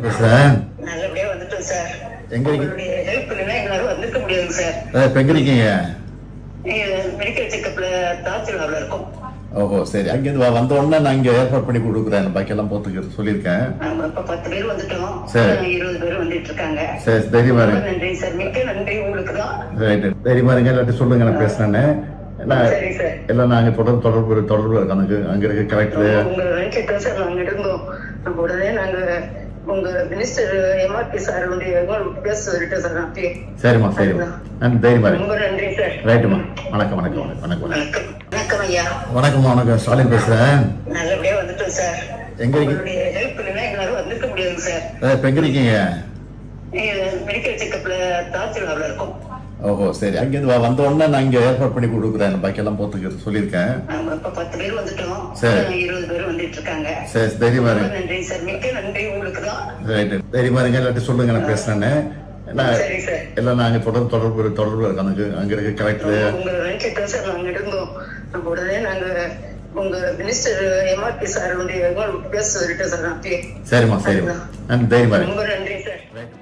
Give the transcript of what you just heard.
பேசுறேன். நல்லபடியா வந்துட்டோம் சார். எங்க உங்களுடைய ஹெல்ப் இல்லைன்னா எங்களால வந்திருக்க முடியாது சார். இப்ப எங்க இருக்கீங்க? மெடிக்கல் செக்அப்ல தாசில்தார்ல இருக்கோம். ஓஹோ சரி, அங்கிருந்து வந்த உடனே நான் இங்க ஏற்பாடு பண்ணி கொடுக்குறேன். பாக்கி எல்லாம் போத்துக்கு சொல்லியிருக்கேன். நம்ம இப்ப 10 பேர் வந்துட்டோம். சரி. 20 பேர் வந்துட்டு இருக்காங்க. சரி தைரியமா ரொம்ப இருங்க. நன்றி சார், மிக்க நன்றி உங்களுக்கு தான். ரைட்டு, தைரியமா இருங்க. எல்லாத்தையும் சொல்லுங்க, நான் பேசுறேன்னு. சரி சார். எல்லாம் நாங்க தொடர்பு இருக்கோம். அங்க இருக்க கலெக்டர் உங்க நினைச்சிட்டோம் சார். நாங்க இருந்தோம் நம்ம உடனே நாங்க உங்க மினிஸ்டர் எம்ஆர்பி சார் பேச சொல்லிட்டோம் சார். நான் சரிம்மா சரிம்மா, தைரியமா இருங்க. ரொம்ப நன்றி சார். ரைட்டுமா, வணக்கம் வணக்கம் வணக்கம் வணக்கம் வணக்கம் ஐயா. வணக்கம் வணக்கம், ஸ்டாலின் பேசுறேன். நல்லபடியா வந்துட்டோம் சார். எங்க இருக்கீங்க? உங்களுடைய ஹெல்ப் இல்லைன்னா எங்களால வந்திருக்க முடியாது சார். இப்ப எங்க இருக்கீங்க? மெடிக்கல் செக்அப்ல தாசில்தார்ல இருக்கோம். ஓஹோ சரி, அங்கிருந்து வந்த உடனே நான் இங்க ஏற்பாடு பண்ணி கொடுக்குறேன். பாக்கி எல்லாம் போத்துக்கு சொல்லியிருக்கேன். நம்ம இப்ப 10 பேர் வந்துட்டோம். சரி. 20 பேர் வந்துட்டு இருக்காங்க. சரி தைரியமா ரொம்ப இருங்க. நன்றி சார், மிக்க நன்றி உங்களுக்கு தான். ரைட்டு, தைரியமா இருங்க. எல்லாத்தையும் சொல்லுங்க, நான் பேசுறேன்னு. சரி சார். எல்லாம் நாங்க தொடர்பு இருக்கோம். அங்க இருக்க கலெக்டர் உங்க நினைச்சிட்டோம் சார். நாங்க இருந்தோம் நம்ம உடனே நாங்க உங்க மினிஸ்டர் எம்ஆர்பி சார் பேச சொல்லிட்டோம் சார். நான் சரிம்மா சரிம்மா, தைரியமா இருங்க. ரொம்ப நன்றி சார். ரைட்.